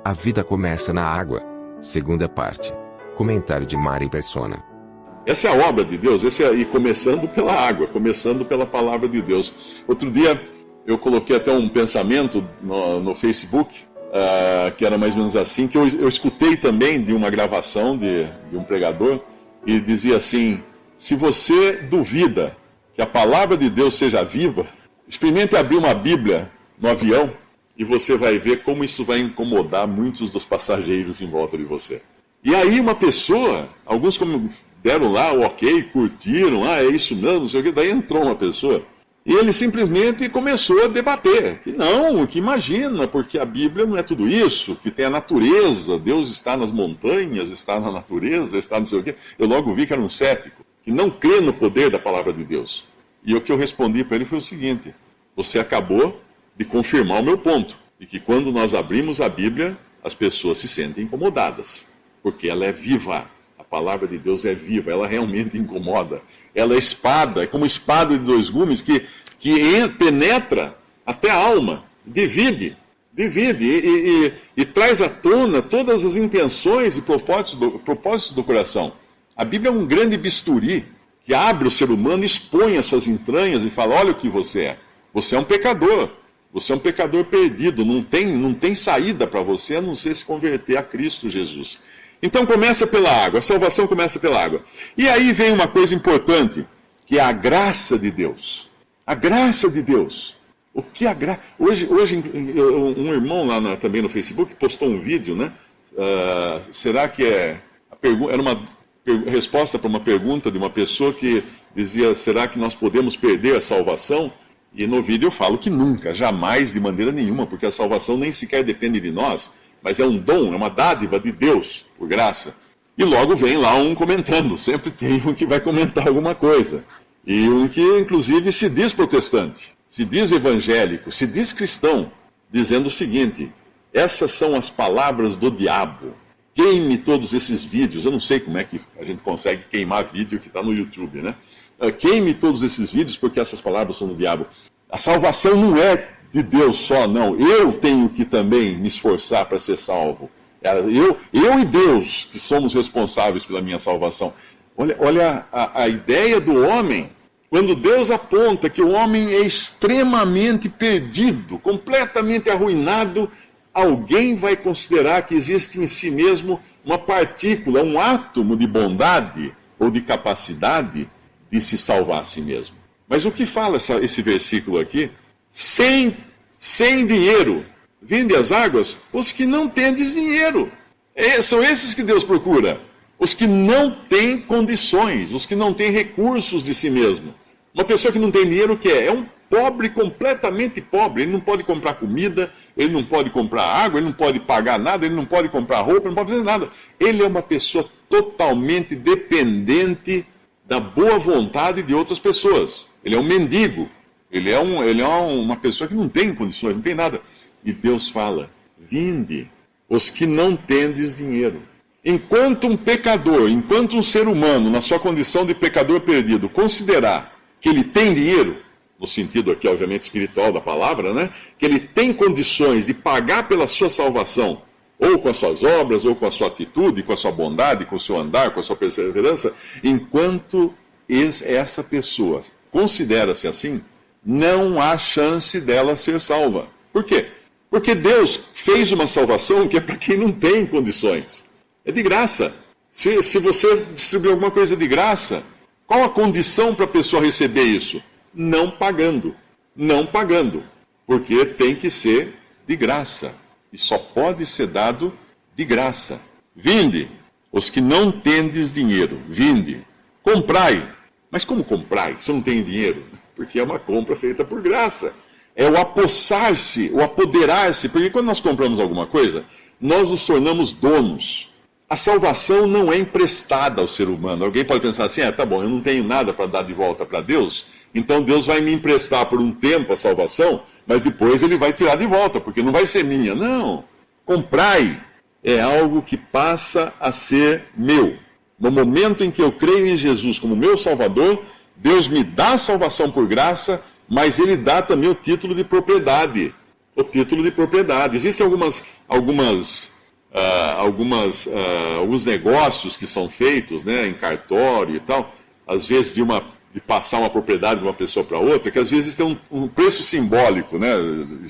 A vida começa na água. Segunda parte. Comentário de Mari Persona. Essa é a obra de Deus, e começando pela água, começando pela palavra de Deus. Outro dia eu coloquei até um pensamento no Facebook, que era mais ou menos assim, que eu escutei também de uma gravação de um pregador, e dizia assim: se você duvida que a palavra de Deus seja viva, experimente abrir uma Bíblia no avião e você vai ver como isso vai incomodar muitos dos passageiros em volta de você. E aí uma pessoa, alguns deram lá o ok, curtiram, é isso mesmo, não sei o que, daí entrou uma pessoa e ele simplesmente começou a debater, que não, que imagina, porque a Bíblia não é tudo isso, que tem a natureza, Deus está nas montanhas, está na natureza, está não sei o que. Eu logo vi que era um cético, que não crê no poder da palavra de Deus. E o que eu respondi para ele foi o seguinte: você acabou de confirmar o meu ponto, de que quando nós abrimos a Bíblia, as pessoas se sentem incomodadas, porque ela é viva. A palavra de Deus é viva, ela realmente incomoda. Ela é espada, é como espada de dois gumes que penetra até a alma, divide e traz à tona todas as intenções e propósitos do coração. A Bíblia é um grande bisturi que abre o ser humano, expõe as suas entranhas e fala: olha o que você é. Você é um pecador. Você é um pecador perdido. Não tem saída para você a não ser se converter a Cristo Jesus. Então começa pela água. A salvação começa pela água. E aí vem uma coisa importante, que é a graça de Deus. A graça de Deus. O que a graça... Hoje um irmão lá também no Facebook postou um vídeo, né? Será que era uma resposta para uma pergunta de uma pessoa que dizia: será que nós podemos perder a salvação? E no vídeo eu falo que nunca, jamais, de maneira nenhuma, porque a salvação nem sequer depende de nós, mas é um dom, é uma dádiva de Deus, por graça. E logo vem lá um comentando, sempre tem um que vai comentar alguma coisa. E um que, inclusive, se diz protestante, se diz evangélico, se diz cristão, dizendo o seguinte: essas são as palavras do diabo. Queime todos esses vídeos. Eu não sei como é que a gente consegue queimar vídeo que está no YouTube, né? Queime todos esses vídeos porque essas palavras são do diabo. A salvação não é de Deus só, não. Eu tenho que também me esforçar para ser salvo. Eu e Deus que somos responsáveis pela minha salvação. Olha a ideia do homem. Quando Deus aponta que o homem é extremamente perdido, completamente arruinado, alguém vai considerar que existe em si mesmo uma partícula, um átomo de bondade ou de capacidade de se salvar a si mesmo. Mas o que fala esse versículo aqui? Sem dinheiro, vinde as águas os que não tendes dinheiro. São esses que Deus procura. Os que não têm condições, os que não têm recursos de si mesmo. Uma pessoa que não tem dinheiro, o que é? É um pobre, completamente pobre. Ele não pode comprar comida, ele não pode comprar água, ele não pode pagar nada, ele não pode comprar roupa, ele não pode fazer nada. Ele é uma pessoa totalmente dependente da boa vontade de outras pessoas. Ele é um mendigo. Ele é uma pessoa que não tem condições, não tem nada. E Deus fala: vinde, os que não tendes dinheiro. Enquanto um pecador, enquanto um ser humano, na sua condição de pecador perdido, considerar que ele tem dinheiro, no sentido aqui, obviamente, espiritual da palavra, né? Que ele tem condições de pagar pela sua salvação, ou com as suas obras, ou com a sua atitude, com a sua bondade, com o seu andar, com a sua perseverança, enquanto essa pessoa considera-se assim, não há chance dela ser salva. Por quê? Porque Deus fez uma salvação que é para quem não tem condições. É de graça. Se você distribuir alguma coisa de graça, qual a condição para a pessoa receber isso? Não pagando. Não pagando. Porque tem que ser de graça. E só pode ser dado de graça. Vinde, os que não tendes dinheiro. Vinde. Comprai. Mas como comprai se eu não tenho dinheiro? Porque é uma compra feita por graça. É o apossar-se, o apoderar-se. Porque quando nós compramos alguma coisa, nós nos tornamos donos. A salvação não é emprestada ao ser humano. Alguém pode pensar assim: tá bom, eu não tenho nada para dar de volta para Deus, então Deus vai me emprestar por um tempo a salvação, mas depois ele vai tirar de volta, porque não vai ser minha. Não. Comprai é algo que passa a ser meu. No momento em que eu creio em Jesus como meu Salvador, Deus me dá a salvação por graça, mas Ele dá também o título de propriedade. O título de propriedade. Existem alguns negócios que são feitos, né, em cartório e tal, às vezes de passar uma propriedade de uma pessoa para outra, que às vezes tem um preço simbólico, né?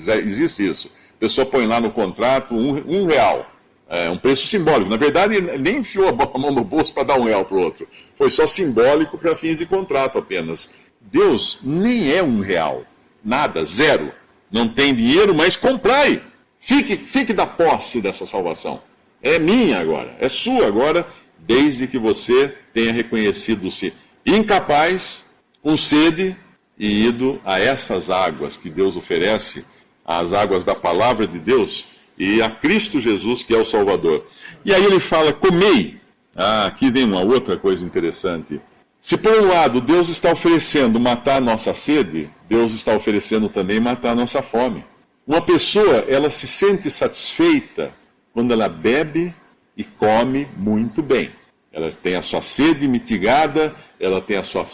Já existe isso. A pessoa põe lá no contrato R$1. É um preço simbólico. Na verdade, nem enfiou a mão no bolso para dar R$1 para o outro. Foi só simbólico para fins de contrato apenas. Deus nem é R$1. Nada, zero. Não tem dinheiro, mas comprai. Fique da posse dessa salvação. É minha agora, é sua agora, desde que você tenha reconhecido-se incapaz, com sede, e ido a essas águas que Deus oferece, as águas da palavra de Deus, e a Cristo Jesus, que é o Salvador. E aí ele fala, comei. Aqui vem uma outra coisa interessante. Se por um lado Deus está oferecendo matar a nossa sede, Deus está oferecendo também matar a nossa fome. Uma pessoa, ela se sente satisfeita quando ela bebe e come muito bem. Ela tem a sua sede mitigada, ela tem a sua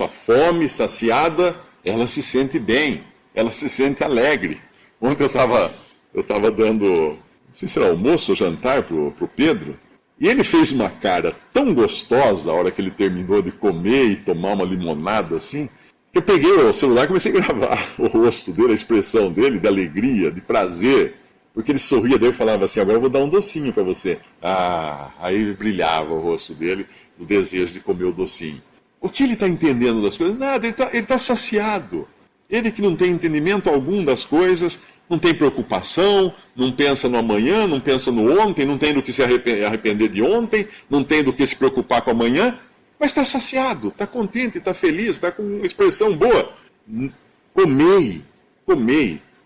fome saciada, ela se sente bem, ela se sente alegre. Ontem eu estava dando, não sei se era almoço ou jantar para o Pedro, e ele fez uma cara tão gostosa a hora que ele terminou de comer e tomar uma limonada assim, que eu peguei o celular e comecei a gravar o rosto dele, a expressão dele, de alegria, de prazer. Porque ele sorria dele e falava assim, agora eu vou dar um docinho para você. Aí brilhava o rosto dele, o desejo de comer o docinho. O que ele está entendendo das coisas? Nada, ele está saciado. Ele que não tem entendimento algum das coisas, não tem preocupação, não pensa no amanhã, não pensa no ontem, não tem do que se arrepender de ontem, não tem do que se preocupar com amanhã, mas está saciado, está contente, está feliz, está com uma expressão boa. Comei.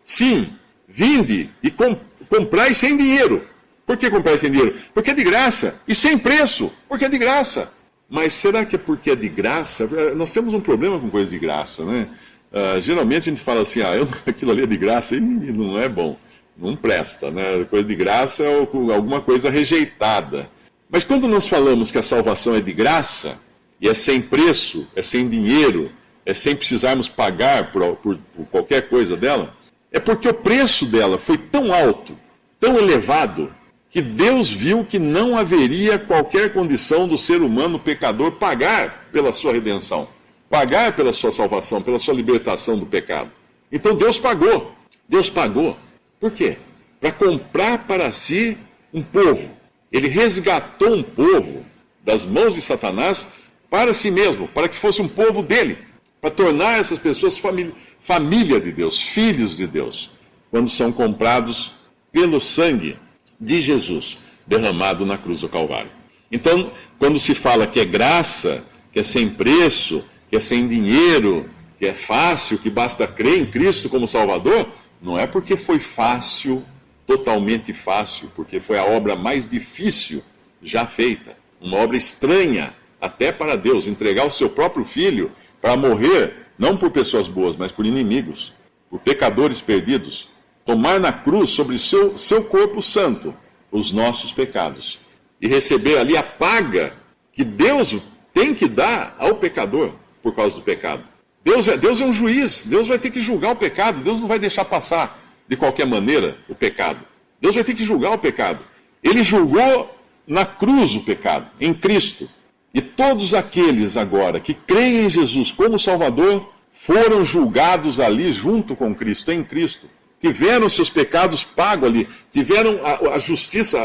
Sim, vinde e comprai sem dinheiro. Por que comprar sem dinheiro? Porque é de graça. E sem preço, porque é de graça. Mas será que é porque é de graça? Nós temos um problema com coisa de graça, né? Geralmente a gente fala assim, aquilo ali é de graça e não é bom. Não presta, né? Coisa de graça é alguma coisa rejeitada. Mas quando nós falamos que a salvação é de graça, e é sem preço, é sem dinheiro, é sem precisarmos pagar por qualquer coisa dela, é porque o preço dela foi tão alto, tão elevado, que Deus viu que não haveria qualquer condição do ser humano pecador pagar pela sua redenção, pagar pela sua salvação, pela sua libertação do pecado. Então Deus pagou. Deus pagou. Por quê? Para comprar para si um povo. Ele resgatou um povo das mãos de Satanás para si mesmo, para que fosse um povo dele, para tornar essas pessoas família de Deus, filhos de Deus, quando são comprados pelo sangue de Jesus, derramado na cruz do Calvário. Então, quando se fala que é graça, que é sem preço, que é sem dinheiro, que é fácil, que basta crer em Cristo como Salvador, não é porque foi fácil, totalmente fácil, porque foi a obra mais difícil já feita, uma obra estranha até para Deus, entregar o seu próprio filho para morrer, não por pessoas boas, mas por inimigos, por pecadores perdidos, tomar na cruz sobre seu corpo santo os nossos pecados e receber ali a paga que Deus tem que dar ao pecador por causa do pecado. Deus é um juiz, Deus vai ter que julgar o pecado, Deus não vai deixar passar de qualquer maneira o pecado. Deus vai ter que julgar o pecado. Ele julgou na cruz o pecado, em Cristo. E todos aqueles agora que creem em Jesus como Salvador foram julgados ali junto com Cristo, em Cristo. Tiveram seus pecados pagos ali, tiveram a justiça,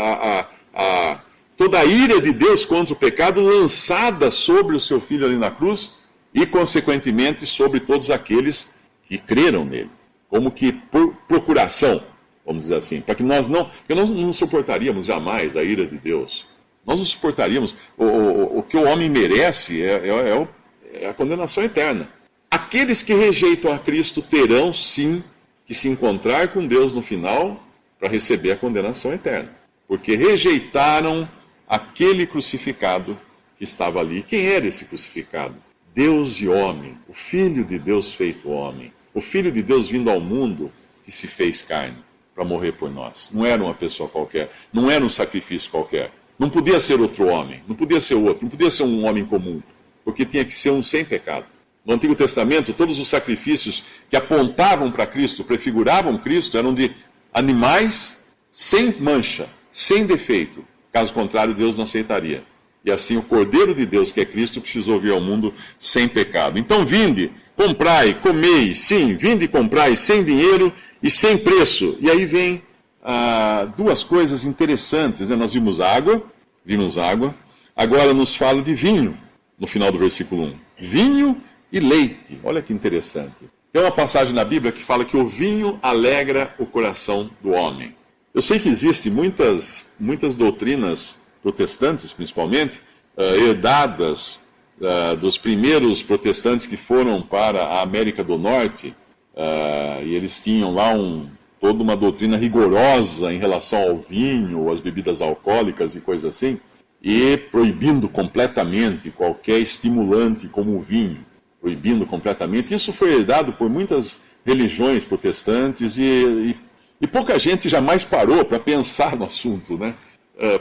toda a ira de Deus contra o pecado lançada sobre o seu Filho ali na cruz e, consequentemente, sobre todos aqueles que creram nele. Como que por procuração, vamos dizer assim, para que nós não suportaríamos jamais a ira de Deus. Nós não suportaríamos. O que o homem merece é a condenação eterna. Aqueles que rejeitam a Cristo terão, sim, que se encontrar com Deus no final para receber a condenação eterna. Porque rejeitaram aquele crucificado que estava ali. Quem era esse crucificado? Deus e homem, o Filho de Deus feito homem. O Filho de Deus vindo ao mundo que se fez carne para morrer por nós. Não era uma pessoa qualquer, não era um sacrifício qualquer. Não podia ser outro homem, não podia ser outro, não podia ser um homem comum, porque tinha que ser um sem pecado. No Antigo Testamento, todos os sacrifícios que apontavam para Cristo, prefiguravam Cristo, eram de animais sem mancha, sem defeito. Caso contrário, Deus não aceitaria. E assim o Cordeiro de Deus, que é Cristo, precisou vir ao mundo sem pecado. Então vinde, comprai, comei, sim, vinde e comprai sem dinheiro e sem preço. E aí vem duas coisas interessantes, né? Nós vimos água, agora nos fala de vinho, no final do versículo 1. Vinho e leite, olha que interessante. Tem uma passagem na Bíblia que fala que o vinho alegra o coração do homem. Eu sei que existem muitas doutrinas protestantes, principalmente, herdadas dos primeiros protestantes que foram para a América do Norte, e eles tinham lá toda uma doutrina rigorosa em relação ao vinho, às bebidas alcoólicas e coisas assim, e proibindo completamente qualquer estimulante como o vinho, proibindo completamente. Isso foi herdado por muitas religiões protestantes e pouca gente jamais parou para pensar no assunto, né?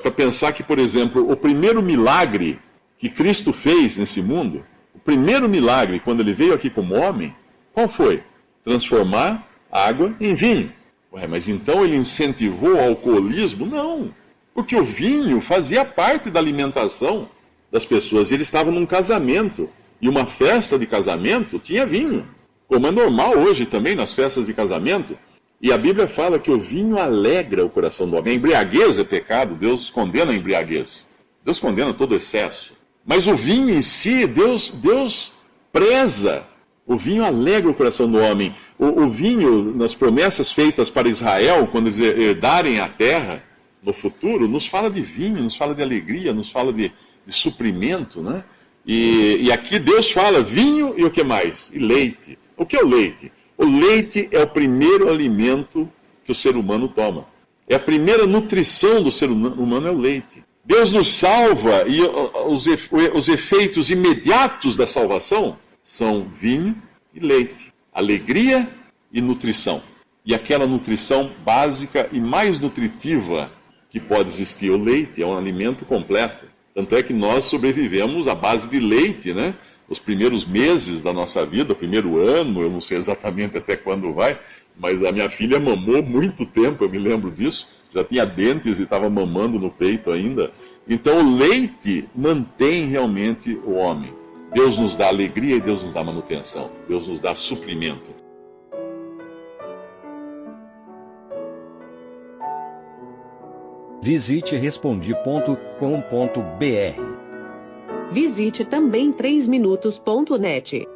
Para pensar que, por exemplo, o primeiro milagre que Cristo fez nesse mundo, o primeiro milagre quando ele veio aqui como homem, qual foi? Transformar água em vinho. Ué, mas então ele incentivou o alcoolismo? Não, porque o vinho fazia parte da alimentação das pessoas. Ele estava num casamento, e uma festa de casamento tinha vinho, como é normal hoje também nas festas de casamento. E a Bíblia fala que o vinho alegra o coração do homem. A embriaguez é pecado, Deus condena a embriaguez. Deus condena todo excesso. Mas o vinho em si, Deus preza. O vinho alegra o coração do homem. O vinho, nas promessas feitas para Israel, quando eles herdarem a terra no futuro, nos fala de vinho, nos fala de alegria, nos fala de suprimento, né? E aqui Deus fala vinho e o que mais? E leite. O que é o leite? O leite é o primeiro alimento que o ser humano toma. É a primeira nutrição do ser humano é o leite. Deus nos salva e os efeitos imediatos da salvação são vinho e leite. Alegria e nutrição. E aquela nutrição básica e mais nutritiva que pode existir. O leite é um alimento completo. Tanto é que nós sobrevivemos à base de leite, né? Os primeiros meses da nossa vida, o primeiro ano, eu não sei exatamente até quando vai, mas a minha filha mamou muito tempo, eu me lembro disso, já tinha dentes e estava mamando no peito ainda. Então o leite mantém realmente o homem. Deus nos dá alegria e Deus nos dá manutenção, Deus nos dá suprimento. Visite Respondi.com.br. Visite também 3minutos.net.